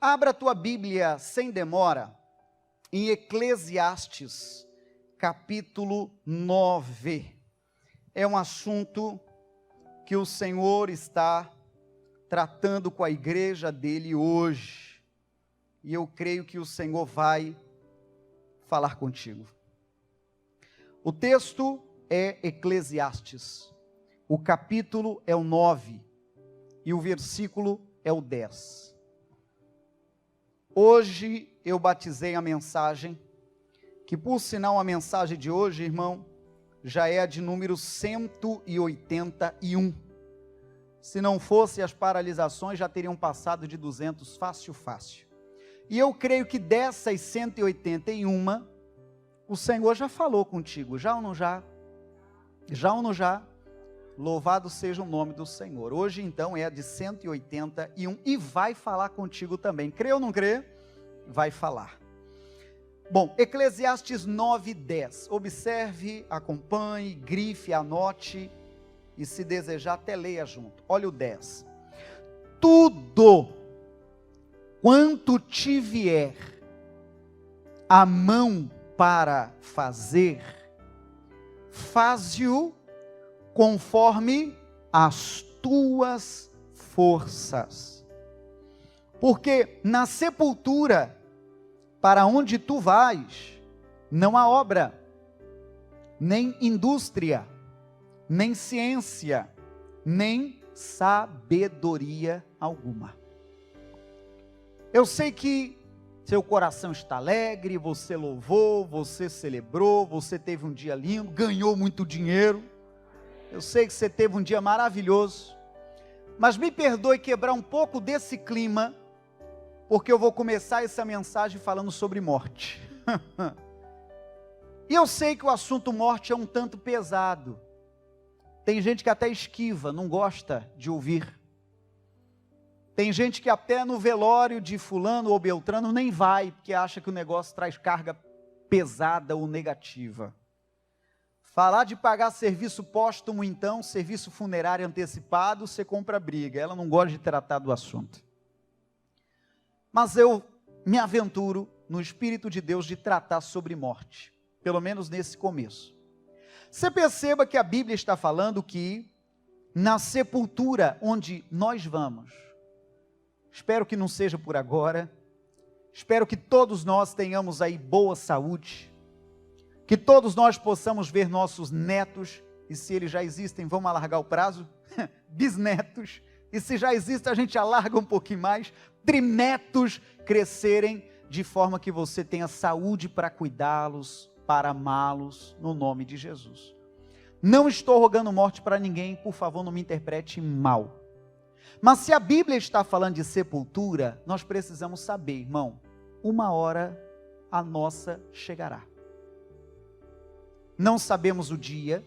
Abra a tua Bíblia sem demora em Eclesiastes, capítulo 9. É um assunto que o Senhor está tratando com a igreja dele hoje. E eu creio que o Senhor vai falar contigo. O texto é Eclesiastes. O capítulo é o 9 e o versículo é o 10. Hoje eu batizei a mensagem, que por sinal a mensagem de hoje, irmão, já é a de número 181. Se não fosse as paralisações, já teriam passado de 200 fácil. E eu creio que dessas 181, o Senhor já falou contigo, já ou não já? Já ou não já? Louvado seja o nome do Senhor. Hoje então é a de 181 e vai falar contigo também. Crê ou não crê? Vai falar. Bom, Eclesiastes 9:10. Observe, acompanhe, grife, anote e se desejar até leia junto. Olha o 10. Tudo quanto te vier a mão para fazer, faze-o conforme as tuas forças. Porque na sepultura, para onde tu vais, não há obra, nem indústria, nem ciência, nem sabedoria alguma. Eu sei que seu coração está alegre, você louvou, você celebrou, você teve um dia lindo, ganhou muito dinheiro. Eu sei que você teve um dia maravilhoso, mas me perdoe quebrar um pouco desse clima, porque eu vou começar essa mensagem falando sobre morte. E eu sei que o assunto morte é um tanto pesado. Tem gente que até esquiva, não gosta de ouvir. Tem gente que até no velório de fulano ou beltrano nem vai, porque acha que o negócio traz carga pesada ou negativa. Falar de pagar serviço póstumo, então, serviço funerário antecipado, você compra briga. Ela não gosta de tratar do assunto. Mas eu me aventuro no Espírito de Deus de tratar sobre morte, pelo menos nesse começo. Você perceba que a Bíblia está falando que na sepultura onde nós vamos, espero que não seja por agora, espero que todos nós tenhamos aí boa saúde, que todos nós possamos ver nossos netos, e se eles já existem, vamos alargar o prazo, bisnetos, e se já existe, a gente alarga um pouquinho mais, trinetos crescerem, de forma que você tenha saúde para cuidá-los, para amá-los, no nome de Jesus. Não estou rogando morte para ninguém, por favor, não me interprete mal. Mas se a Bíblia está falando de sepultura, nós precisamos saber, irmão, uma hora a nossa chegará. Não sabemos o dia,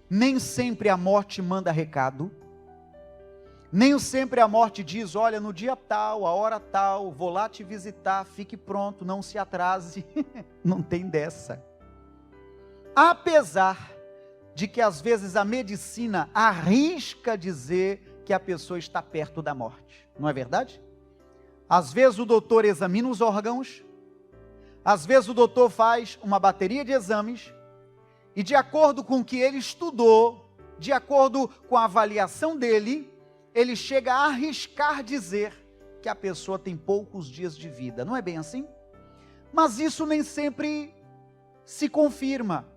nem sempre a morte manda recado, nem sempre a morte diz, olha, no dia tal, a hora tal, vou lá te visitar, fique pronto, não se atrase. Não tem dessa. Apesar de que às vezes a medicina arrisca dizer que a pessoa está perto da morte, não é verdade? Às vezes o doutor examina os órgãos, às vezes o doutor faz uma bateria de exames, e de acordo com o que ele estudou, de acordo com a avaliação dele, ele chega a arriscar dizer que a pessoa tem poucos dias de vida. Não é bem assim? Mas isso nem sempre se confirma.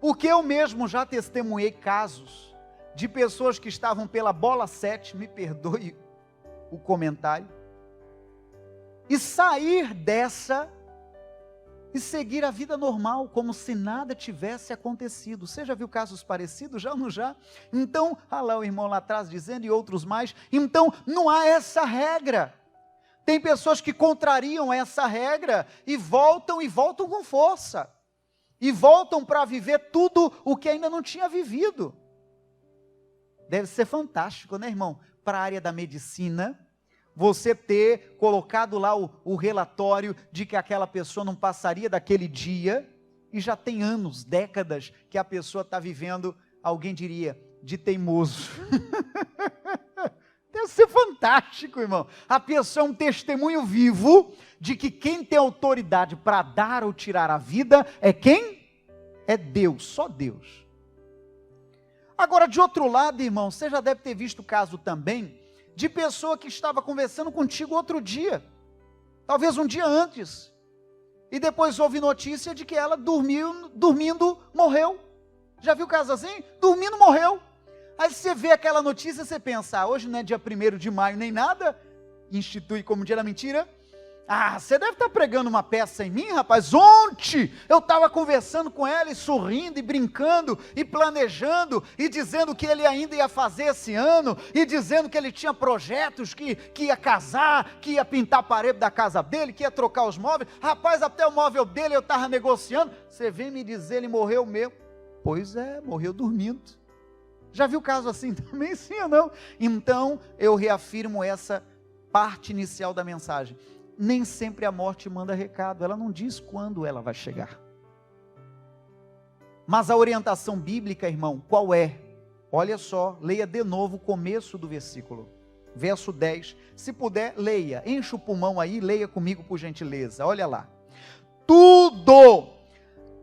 Porque eu mesmo já testemunhei casos de pessoas que estavam pela bola 7, me perdoe o comentário, e sair dessa e seguir a vida normal, como se nada tivesse acontecido. Você já viu casos parecidos? Já ou não já? Então, lá o irmão lá atrás dizendo, e outros mais, então não há essa regra. Tem pessoas que contrariam essa regra, e voltam com força, e voltam para viver tudo o que ainda não tinha vivido. Deve ser fantástico, né, irmão? Para a área da medicina, você ter colocado lá o relatório de que aquela pessoa não passaria daquele dia, e já tem anos, décadas, que a pessoa está vivendo, alguém diria, de teimoso. Até Isso é fantástico, irmão. A pessoa é um testemunho vivo de que quem tem autoridade para dar ou tirar a vida é quem? É Deus, só Deus. Agora, de outro lado, irmão, você já deve ter visto o caso também de pessoa que estava conversando contigo outro dia, talvez um dia antes, e depois houve notícia de que ela dormindo morreu. Já viu caso assim? Dormindo morreu. Aí você vê aquela notícia, você pensa, hoje não é dia 1º de maio nem nada, institui como dia da mentira. Você deve estar pregando uma peça em mim, rapaz. Ontem eu estava conversando com ela e sorrindo e brincando e planejando e dizendo que ele ainda ia fazer esse ano e dizendo que ele tinha projetos, que ia casar, que ia pintar a parede da casa dele, que ia trocar os móveis. Rapaz, até o móvel dele eu estava negociando. Você vem me dizer, ele morreu mesmo. Pois é, morreu dormindo. Já viu caso assim também, sim ou não? Então eu reafirmo essa parte inicial da mensagem. Nem sempre a morte manda recado, ela não diz quando ela vai chegar. Mas a orientação bíblica, irmão, qual é? Olha só, leia de novo o começo do versículo, verso 10. Se puder, leia, enche o pulmão aí, leia comigo por gentileza, olha lá. Tudo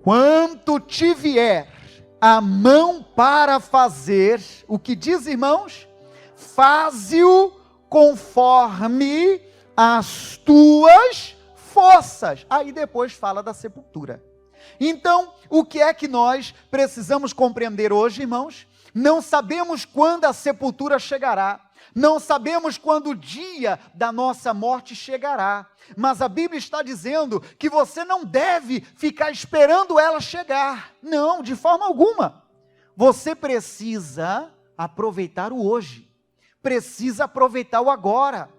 quanto te vier a mão para fazer, o que diz, irmãos? Faze-o conforme as tuas forças. Aí depois fala da sepultura. Então, o que é que nós precisamos compreender hoje, irmãos? Não sabemos quando a sepultura chegará, não sabemos quando o dia da nossa morte chegará, mas a Bíblia está dizendo que você não deve ficar esperando ela chegar, não, de forma alguma. Você precisa aproveitar o hoje, precisa aproveitar o agora.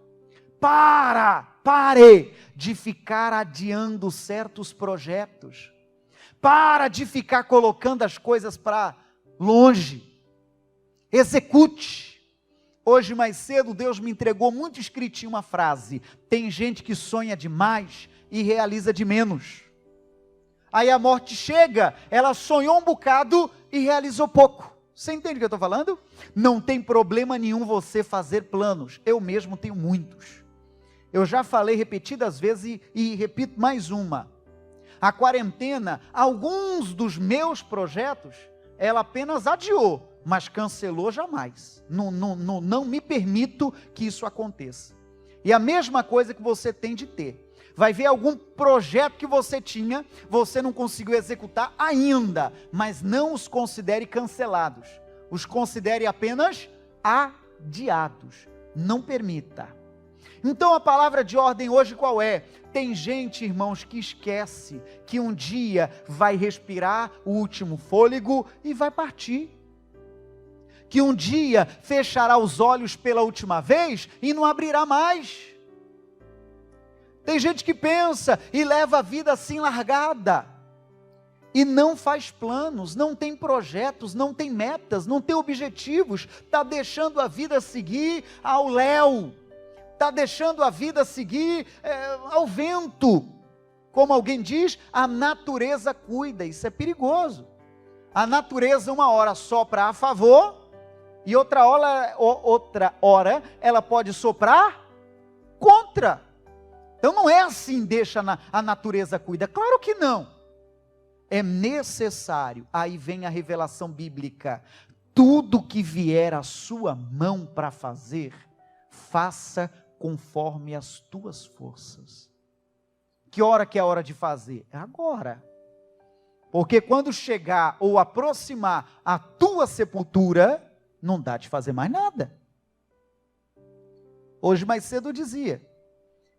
Pare de ficar adiando certos projetos, para de ficar colocando as coisas para longe, execute. Hoje mais cedo Deus me entregou muito escritinho uma frase, tem gente que sonha demais e realiza de menos, aí a morte chega, ela sonhou um bocado e realizou pouco. Você entende o que eu estou falando? Não tem problema nenhum você fazer planos, eu mesmo tenho muitos. Eu já falei repetidas vezes e repito mais uma. A quarentena, alguns dos meus projetos, ela apenas adiou, mas cancelou jamais. Não me permito que isso aconteça. E a mesma coisa que você tem de ter. Vai ver algum projeto que você tinha, você não conseguiu executar ainda, mas não os considere cancelados. Os considere apenas adiados. Não permita. Então a palavra de ordem hoje qual é? Tem gente, irmãos, que esquece que um dia vai respirar o último fôlego e vai partir. Que um dia fechará os olhos pela última vez e não abrirá mais. Tem gente que pensa e leva a vida assim largada. E não faz planos, não tem projetos, não tem metas, não tem objetivos. Está deixando a vida seguir ao léu. Está deixando a vida seguir ao vento. Como alguém diz, a natureza cuida, isso é perigoso. A natureza uma hora sopra a favor, e outra hora ela pode soprar contra. Então não é assim, deixa a natureza cuida, claro que não. É necessário, aí vem a revelação bíblica, tudo que vier à sua mão para fazer, faça conforme as tuas forças. Que hora que é a hora de fazer? É agora. Porque quando chegar ou aproximar a tua sepultura, não dá de fazer mais nada. Hoje mais cedo eu dizia,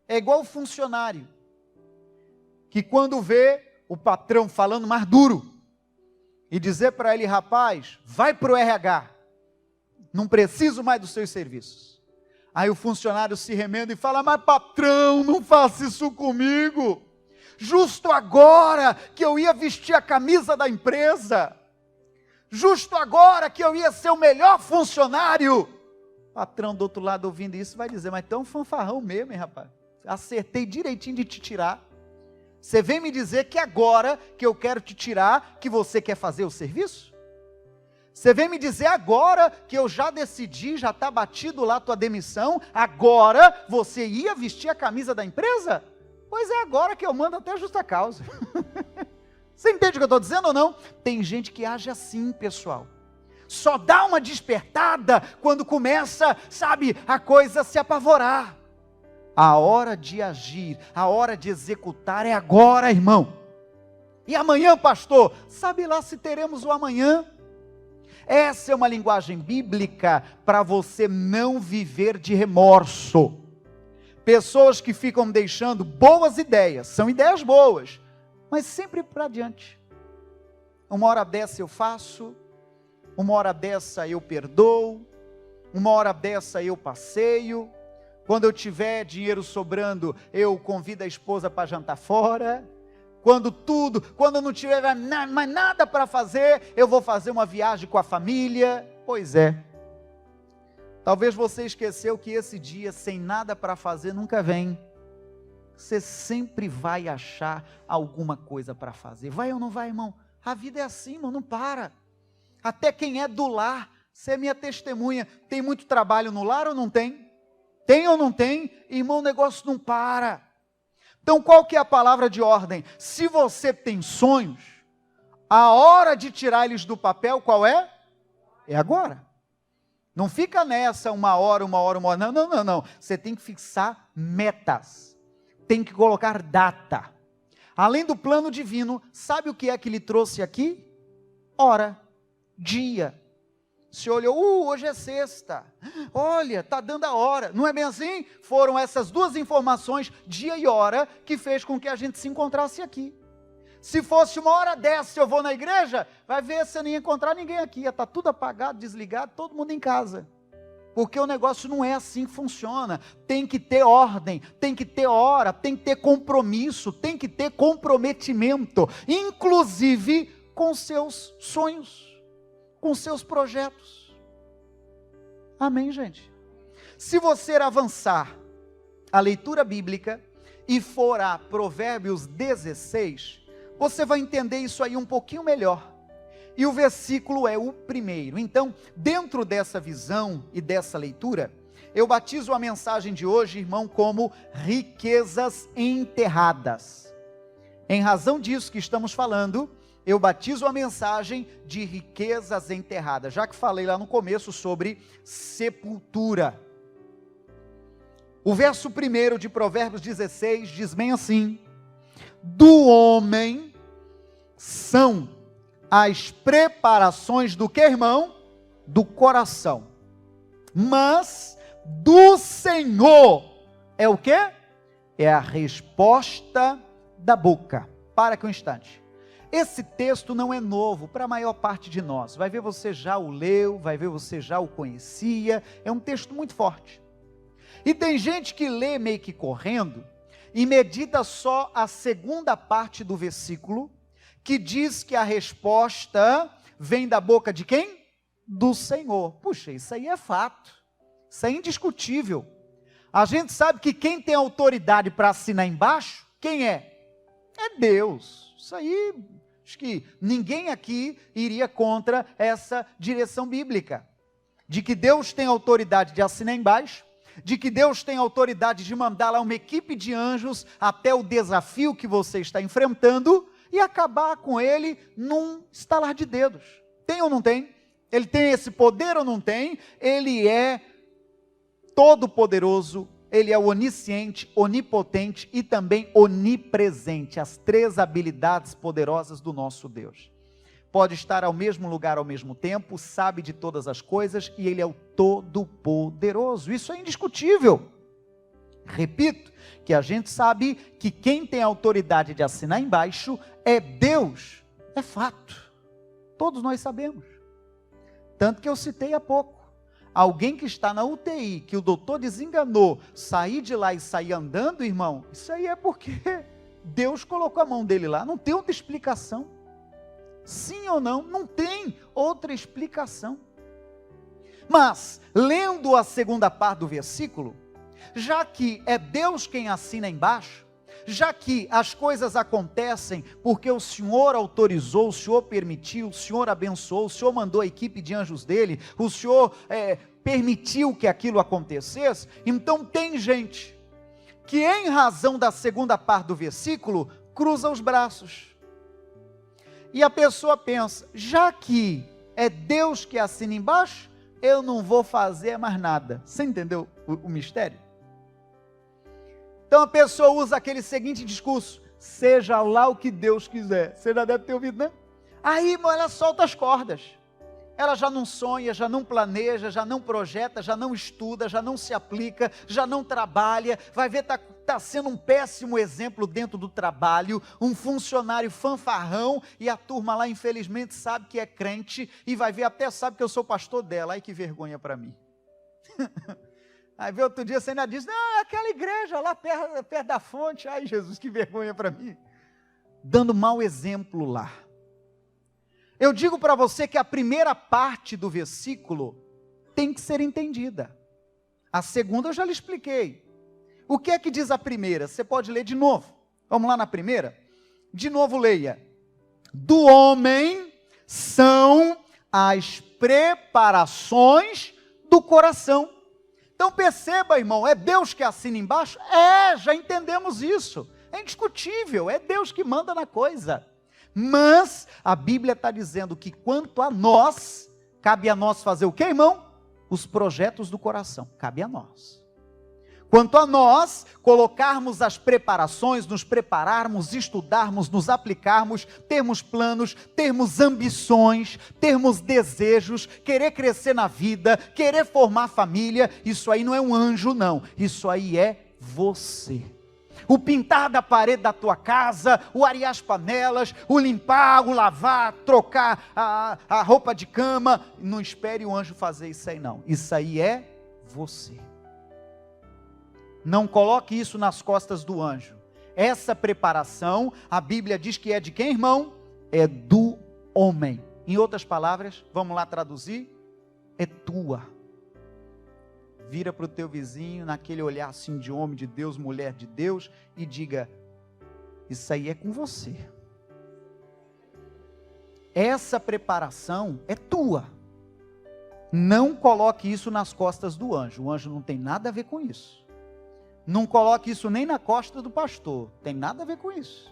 é igual o funcionário, que quando vê o patrão falando mais duro, e dizer para ele, rapaz, vai para o RH, não preciso mais dos seus serviços. Aí o funcionário se remenda e fala, mas patrão, não faça isso comigo, justo agora que eu ia vestir a camisa da empresa, justo agora que eu ia ser o melhor funcionário. O patrão do outro lado ouvindo isso vai dizer, mas tão fanfarrão mesmo, hein, rapaz, acertei direitinho de te tirar, você vem me dizer que agora que eu quero te tirar, que você quer fazer o serviço? Você vem me dizer agora que eu já decidi, já está batido lá a tua demissão, agora você ia vestir a camisa da empresa? Pois é agora que eu mando até justa causa. Você entende o que eu estou dizendo ou não? Tem gente que age assim, pessoal. Só dá uma despertada quando começa, sabe, a coisa se apavorar. A hora de agir, a hora de executar é agora, irmão. E amanhã, pastor? Sabe lá se teremos o amanhã? Essa é uma linguagem bíblica para você não viver de remorso. Pessoas que ficam deixando boas ideias, são ideias boas, mas sempre para diante. Uma hora dessa eu faço, uma hora dessa eu perdoo, uma hora dessa eu passeio, quando eu tiver dinheiro sobrando, eu convido a esposa para jantar fora. Quando eu não tiver mais nada para fazer, eu vou fazer uma viagem com a família. Pois é. Talvez você esqueceu que esse dia sem nada para fazer nunca vem. Você sempre vai achar alguma coisa para fazer. Vai ou não vai, irmão? A vida é assim, irmão, não para. Até quem é do lar, você é minha testemunha. Tem muito trabalho no lar ou não tem? Tem ou não tem? Irmão, o negócio não para. Então, qual que é a palavra de ordem? Se você tem sonhos, a hora de tirar eles do papel, qual é? É agora. Não fica nessa uma hora. Não. Você tem que fixar metas. Tem que colocar data. Além do plano divino, sabe o que é que lhe trouxe aqui? Hora, dia. Você olhou, hoje é sexta, olha, está dando a hora, não é bem assim? Foram essas duas informações, dia e hora, que fez com que a gente se encontrasse aqui. Se fosse uma hora dessa, eu vou na igreja, vai ver se eu não ia encontrar ninguém aqui, ia estar tudo apagado, desligado, todo mundo em casa. Porque o negócio não é assim que funciona, tem que ter ordem, tem que ter hora, tem que ter compromisso, tem que ter comprometimento, inclusive com seus sonhos, com seus projetos. Amém, gente? Se você avançar a leitura bíblica e for a Provérbios 16, você vai entender isso aí um pouquinho melhor. E o versículo é o primeiro. Então, dentro dessa visão e dessa leitura, eu batizo a mensagem de hoje, irmão, como riquezas enterradas. Em razão disso que estamos falando, eu batizo a mensagem de riquezas enterradas, já que falei lá no começo sobre sepultura. O verso 1 de Provérbios 16 diz bem assim: do homem são as preparações do que, irmão? Do coração. Mas do Senhor é o que? É a resposta da boca. Para aqui um instante. Esse texto não é novo para a maior parte de nós. Vai ver, você já o leu, vai ver, você já o conhecia. É um texto muito forte. E tem gente que lê meio que correndo e medita só a segunda parte do versículo, que diz que a resposta vem da boca de quem? Do Senhor. Puxa, isso aí é fato. Isso é indiscutível. A gente sabe que quem tem autoridade para assinar embaixo, quem é? É Deus. Isso aí, acho que ninguém aqui iria contra essa direção bíblica. De que Deus tem autoridade de assinar embaixo, de que Deus tem autoridade de mandar lá uma equipe de anjos até o desafio que você está enfrentando e acabar com ele num estalar de dedos. Tem ou não tem? Ele tem esse poder ou não tem? Ele é todo-poderoso, ele é onisciente, onipotente e também onipresente, as três habilidades poderosas do nosso Deus. Pode estar ao mesmo lugar ao mesmo tempo, sabe de todas as coisas e ele é o todo-poderoso. Isso é indiscutível. Repito, que a gente sabe que quem tem autoridade de assinar embaixo é Deus. É fato. Todos nós sabemos. Tanto que eu citei há pouco. Alguém que está na UTI, que o doutor desenganou, sair de lá e sair andando, irmão, isso aí é porque Deus colocou a mão dele lá. Não tem outra explicação. Sim ou não? Não tem outra explicação. Mas, lendo a segunda parte do versículo, já que é Deus quem assina embaixo, já que as coisas acontecem porque o Senhor autorizou, o Senhor permitiu, o Senhor abençoou, o Senhor mandou a equipe de anjos dele, o Senhor permitiu que aquilo acontecesse, então tem gente que, em razão da segunda parte do versículo, cruza os braços. E a pessoa pensa, já que é Deus que assina embaixo, eu não vou fazer mais nada. Você entendeu o mistério? Então a pessoa usa aquele seguinte discurso, seja lá o que Deus quiser. Você já deve ter ouvido, né? Aí, irmão, ela solta as cordas. Ela já não sonha, já não planeja, já não projeta, já não estuda, já não se aplica, já não trabalha. Vai ver, está sendo um péssimo exemplo dentro do trabalho, um funcionário fanfarrão, e a turma lá, infelizmente, sabe que é crente, e vai ver, até sabe que eu sou pastor dela. Ai, que vergonha para mim. Aí vê outro dia, você ainda diz, não, é aquela igreja lá perto da fonte. Ai, Jesus, que vergonha para mim. Dando mau exemplo lá. Eu digo para você que a primeira parte do versículo tem que ser entendida. A segunda eu já lhe expliquei. O que é que diz a primeira? Você pode ler de novo. Vamos lá na primeira? De novo leia. Do homem são as preparações do coração. Então perceba, irmão, é Deus que assina embaixo? Já entendemos isso. É indiscutível, é Deus que manda na coisa. Mas a Bíblia está dizendo que quanto a nós, cabe a nós fazer o que, irmão? Os projetos do coração, cabe a nós. Quanto a nós, colocarmos as preparações, nos prepararmos, estudarmos, nos aplicarmos, termos planos, termos ambições, termos desejos, querer crescer na vida, querer formar família, isso aí não é um anjo não, isso aí é você. O pintar da parede da tua casa, o arear as panelas, o limpar, o lavar, trocar a roupa de cama. Não espere o anjo fazer isso aí não. Isso aí é você. Não coloque isso nas costas do anjo. Essa preparação, a Bíblia diz que é de quem, irmão? É do homem. Em outras palavras, vamos lá traduzir? É tua. Vira para o teu vizinho, naquele olhar assim de homem de Deus, mulher de Deus, e diga, isso aí é com você. Essa preparação é tua. Não coloque isso nas costas do anjo. O anjo não tem nada a ver com isso. Não coloque isso nem na costa do pastor. Tem nada a ver com isso.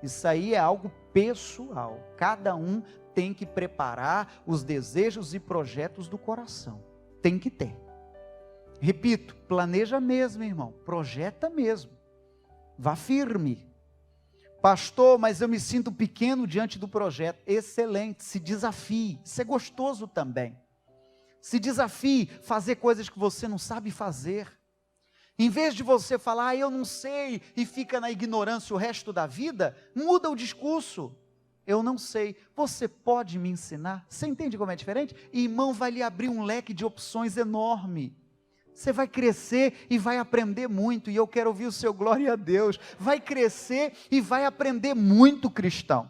Isso aí é algo pessoal. Cada um tem que preparar os desejos e projetos do coração. Tem que ter. Repito, planeja mesmo, irmão, projeta mesmo, vá firme. Pastor, mas eu me sinto pequeno diante do projeto. Excelente, se desafie, isso é gostoso também. Se desafie, fazer coisas que você não sabe fazer. Em vez de você falar, eu não sei, e fica na ignorância o resto da vida, muda o discurso. Eu não sei, você pode me ensinar? Você entende como é diferente? E irmão, vai lhe abrir um leque de opções enorme. Você vai crescer e vai aprender muito, e eu quero ouvir o seu glória a Deus. Vai crescer e vai aprender muito, cristão.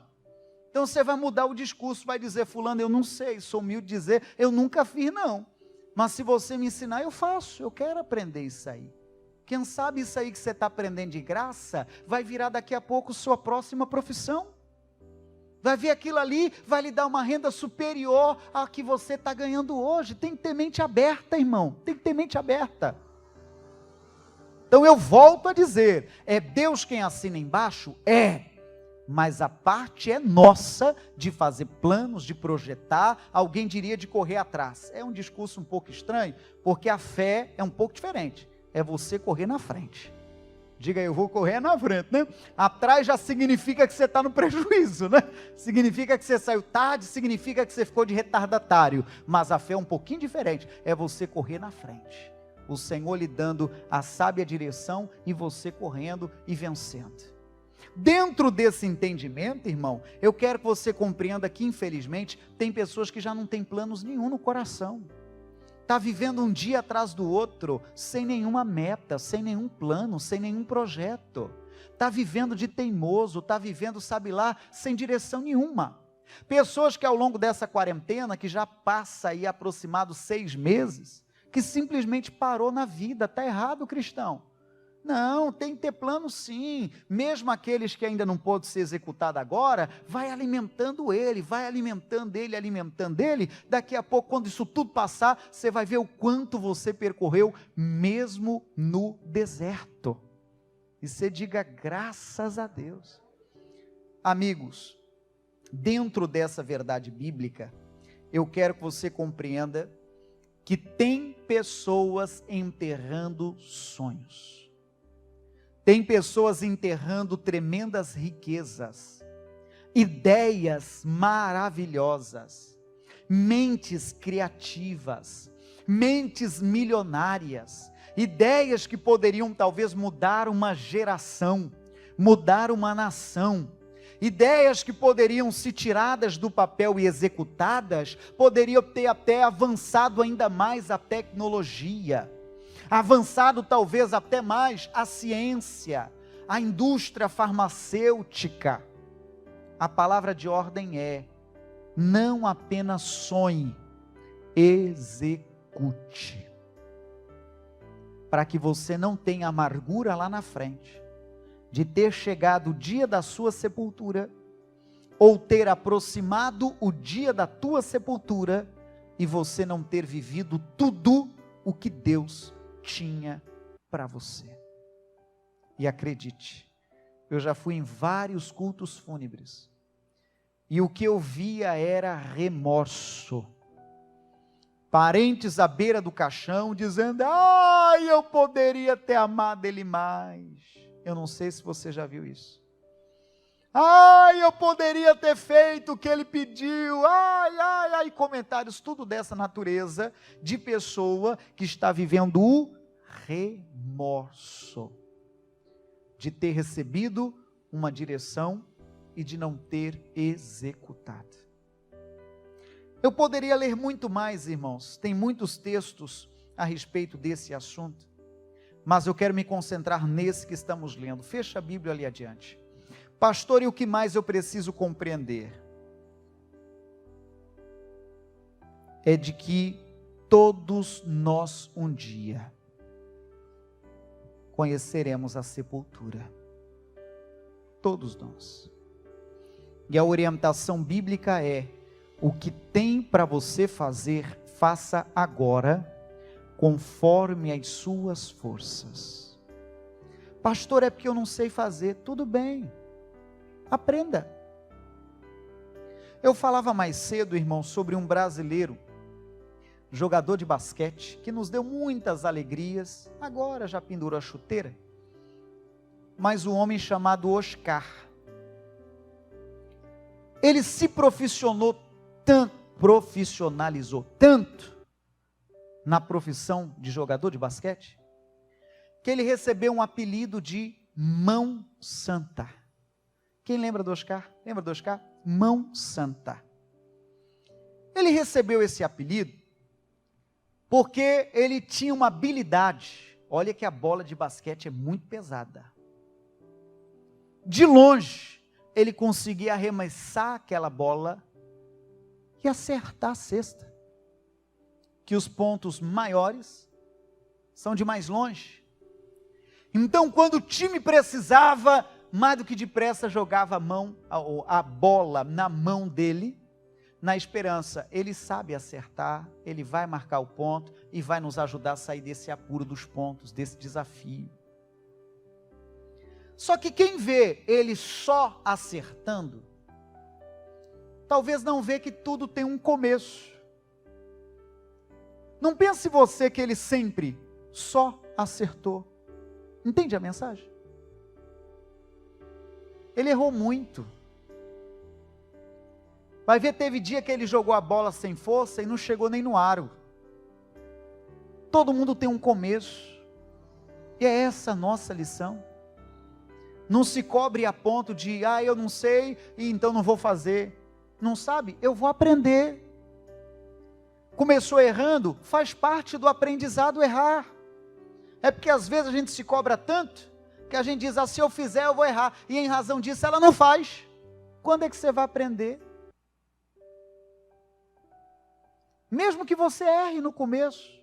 Então você vai mudar o discurso, vai dizer, fulano, eu não sei, sou humilde de dizer, eu nunca fiz não. Mas se você me ensinar, eu faço, eu quero aprender isso aí. Quem sabe isso aí que você está aprendendo de graça, vai virar daqui a pouco sua próxima profissão. Vai ver aquilo ali, vai lhe dar uma renda superior à que você está ganhando hoje. Tem que ter mente aberta, irmão. Tem que ter mente aberta. Então eu volto a dizer, é Deus quem assina embaixo? É. Mas a parte é nossa de fazer planos, de projetar, alguém diria de correr atrás. É um discurso um pouco estranho, porque a fé é um pouco diferente. É você correr na frente. Diga aí, eu vou correr na frente, né? Atrás já significa que você está no prejuízo, né? Significa que você saiu tarde, significa que você ficou de retardatário. Mas a fé é um pouquinho diferente, é você correr na frente. O Senhor lhe dando a sábia direção e você correndo e vencendo. Dentro desse entendimento, irmão, eu quero que você compreenda que, infelizmente, tem pessoas que já não têm planos nenhum no coração. Está vivendo um dia atrás do outro, sem nenhuma meta, sem nenhum plano, sem nenhum projeto. Está vivendo de teimoso, está vivendo, sabe lá, sem direção nenhuma. Pessoas que ao longo dessa quarentena, que já passa aí aproximados 6 meses, que simplesmente parou na vida. Está errado, cristão. Não, tem que ter plano sim, mesmo aqueles que ainda não pôde ser executado agora, vai alimentando ele, alimentando ele, daqui a pouco, quando isso tudo passar, você vai ver o quanto você percorreu, mesmo no deserto, e você diga graças a Deus. Amigos, dentro dessa verdade bíblica, eu quero que você compreenda que tem pessoas enterrando sonhos, tem pessoas enterrando tremendas riquezas, ideias maravilhosas, mentes criativas, mentes milionárias, ideias que poderiam talvez mudar uma geração, mudar uma nação, ideias que poderiam ser tiradas do papel e executadas, poderiam ter até avançado ainda mais a tecnologia, avançado talvez até mais a ciência, a indústria farmacêutica. A palavra de ordem é: não apenas sonhe, execute, para que você não tenha amargura lá na frente, de ter chegado o dia da sua sepultura, ou ter aproximado o dia da tua sepultura, e você não ter vivido tudo o que Deus tinha para você. E acredite, eu já fui em vários cultos fúnebres, e o que eu via era remorso, parentes à beira do caixão, dizendo: ai, eu poderia ter amado ele mais. Eu não sei se você já viu isso. Ai, eu poderia ter feito o que ele pediu. Ai, comentários tudo dessa natureza, de pessoa que está vivendo o remorso de ter recebido uma direção e de não ter executado. Eu poderia ler muito mais, irmãos, tem muitos textos a respeito desse assunto, mas eu quero me concentrar nesse que estamos lendo. Fecha a Bíblia ali adiante. Pastor, e o que mais eu preciso compreender? É de que todos nós um dia conheceremos a sepultura. Todos nós. E a orientação bíblica é: o que tem para você fazer, faça agora, conforme as suas forças. Pastor, é porque eu não sei fazer. Tudo bem, aprenda. Eu falava mais cedo, irmão, sobre um brasileiro, jogador de basquete, que nos deu muitas alegrias, agora já pendurou a chuteira, mas um homem chamado Oscar. Ele se profissionalizou tanto na profissão de jogador de basquete, que ele recebeu um apelido de Mão Santa. Quem lembra do Oscar? Lembra do Oscar? Mão Santa. Ele recebeu esse apelido porque ele tinha uma habilidade. Olha que a bola de basquete é muito pesada. De longe, ele conseguia arremessar aquela bola e acertar a cesta. Que os pontos maiores são de mais longe. Então, quando o time precisava, mais do que depressa jogava a bola na mão dele, na esperança, ele sabe acertar, ele vai marcar o ponto e vai nos ajudar a sair desse apuro dos pontos, desse desafio. Só que quem vê ele só acertando, talvez não vê que tudo tem um começo. Não pense você que ele sempre só acertou. Entende a mensagem? Ele errou muito. Vai ver, teve dia que ele jogou a bola sem força e não chegou nem no aro. Todo mundo tem um começo. E é essa a nossa lição. Não se cobre a ponto de, eu não sei, e então não vou fazer. Não sabe? Eu vou aprender. Começou errando, faz parte do aprendizado errar. É porque às vezes a gente se cobra tanto, que a gente diz, se eu fizer eu vou errar. E em razão disso ela não faz. Quando é que você vai aprender? Mesmo que você erre no começo.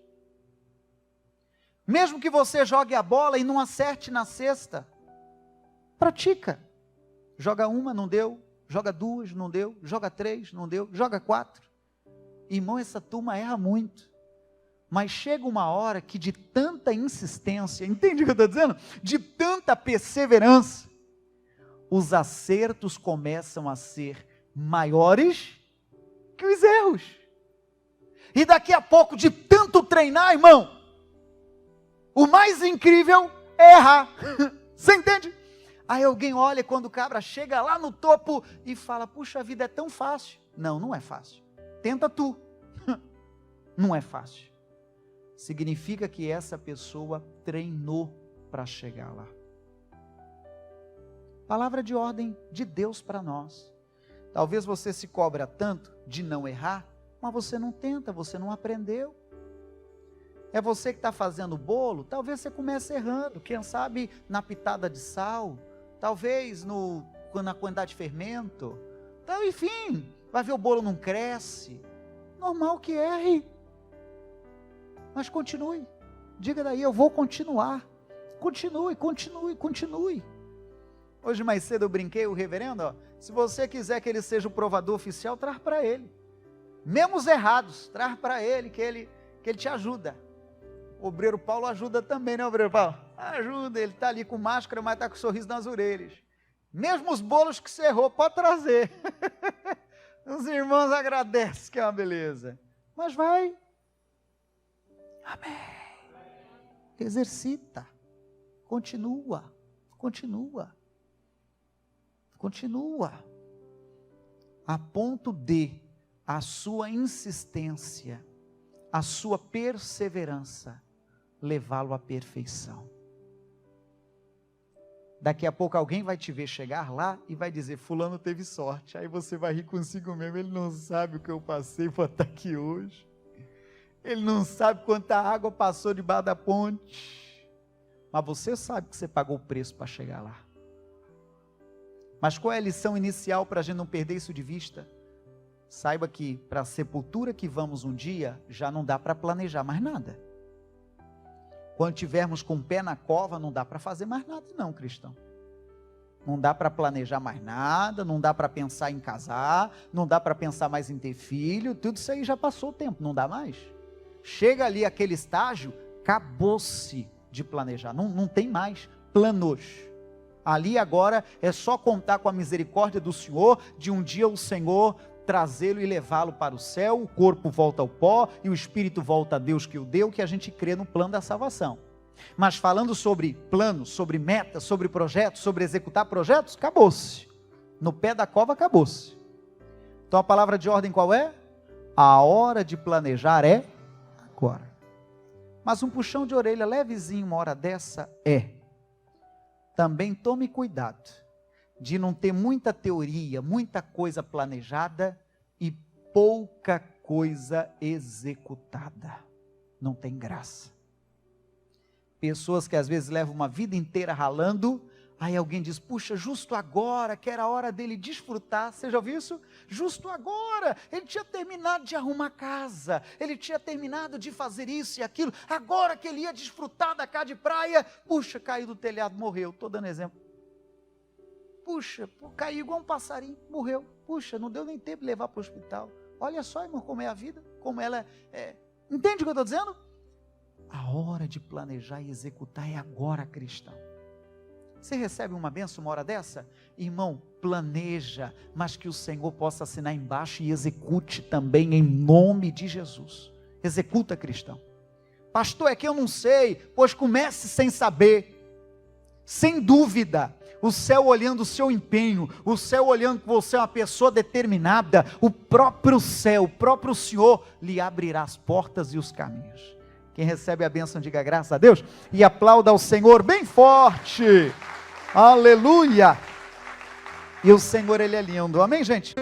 Mesmo que você jogue a bola e não acerte na cesta, pratica. Joga uma, não deu. Joga duas, não deu. Joga três, não deu. Joga quatro. Irmão, essa turma erra muito. Mas chega uma hora que de tanta insistência, entende o que eu estou dizendo? De tanta perseverança, os acertos começam a ser maiores que os erros. E daqui a pouco, de tanto treinar, irmão, o mais incrível é errar. Você entende? Aí alguém olha quando o cabra chega lá no topo e fala, puxa, a vida é tão fácil. Não, não é fácil. Tenta tu. Não é fácil. Significa que essa pessoa treinou para chegar lá. Palavra de ordem de Deus para nós. Talvez você se cobra tanto de não errar, mas você não tenta, você não aprendeu. É você que está fazendo bolo, talvez você comece errando, quem sabe na pitada de sal, talvez na quantidade de fermento, então, enfim, vai ver o bolo não cresce, normal que erre, mas continue, diga daí, eu vou continuar, continue. Hoje mais cedo eu brinquei, o reverendo, se você quiser que ele seja o provador oficial, traz para ele, mesmo os errados, traz para ele, que ele te ajuda. O obreiro Paulo ajuda também, né, obreiro Paulo? Ajuda, ele está ali com máscara, mas está com sorriso nas orelhas. Mesmo os bolos que você errou, pode trazer. Os irmãos agradecem, que é uma beleza. Mas vai. Amém. Exercita. Continua. A ponto de a sua insistência, a sua perseverança, levá-lo à perfeição. Daqui a pouco alguém vai te ver chegar lá e vai dizer, fulano teve sorte. Aí você vai rir consigo mesmo, ele não sabe o que eu passei para estar aqui hoje. Ele não sabe quanta água passou debaixo da ponte. Mas você sabe que você pagou o preço para chegar lá. Mas qual é a lição inicial para a gente não perder isso de vista? Saiba que para a sepultura que vamos um dia, já não dá para planejar mais nada. Quando tivermos com o pé na cova, não dá para fazer mais nada não, cristão. Não dá para planejar mais nada, não dá para pensar em casar, não dá para pensar mais em ter filho, tudo isso aí já passou o tempo, não dá mais. Chega ali aquele estágio, acabou-se de planejar, não tem mais planos. Ali agora é só contar com a misericórdia do Senhor, de um dia o Senhor trazê-lo e levá-lo para o céu, o corpo volta ao pó e o espírito volta a Deus que o deu, que a gente crê no plano da salvação. Mas falando sobre planos, sobre metas, sobre projetos, sobre executar projetos, acabou-se. No pé da cova acabou-se. Então a palavra de ordem qual é? A hora de planejar é agora. Mas um puxão de orelha levezinho uma hora dessa é: também tome cuidado de não ter muita teoria, muita coisa planejada e pouca coisa executada. Não tem graça. Pessoas que às vezes levam uma vida inteira ralando, aí alguém diz, puxa, justo agora, que era a hora dele desfrutar, você já ouviu isso? Justo agora, ele tinha terminado de arrumar a casa, ele tinha terminado de fazer isso e aquilo, agora que ele ia desfrutar da casa de praia, puxa, caiu do telhado, morreu, estou dando exemplo. Puxa, caiu igual um passarinho, morreu. Puxa, não deu nem tempo de levar para o hospital. Olha só, irmão, como é a vida, como ela é. Entende o que eu estou dizendo? A hora de planejar e executar é agora, cristão. Você recebe uma bênção uma hora dessa? Irmão, planeja, mas que o Senhor possa assinar embaixo e execute também em nome de Jesus. Executa, cristão. Pastor, é que eu não sei, pois comece sem saber. Sem dúvida, o céu olhando o seu empenho, o céu olhando que você é uma pessoa determinada, o próprio céu, o próprio Senhor lhe abrirá as portas e os caminhos. Quem recebe a bênção, diga graças a Deus e aplauda ao Senhor bem forte. Aleluia! E o Senhor, Ele é lindo, amém, gente?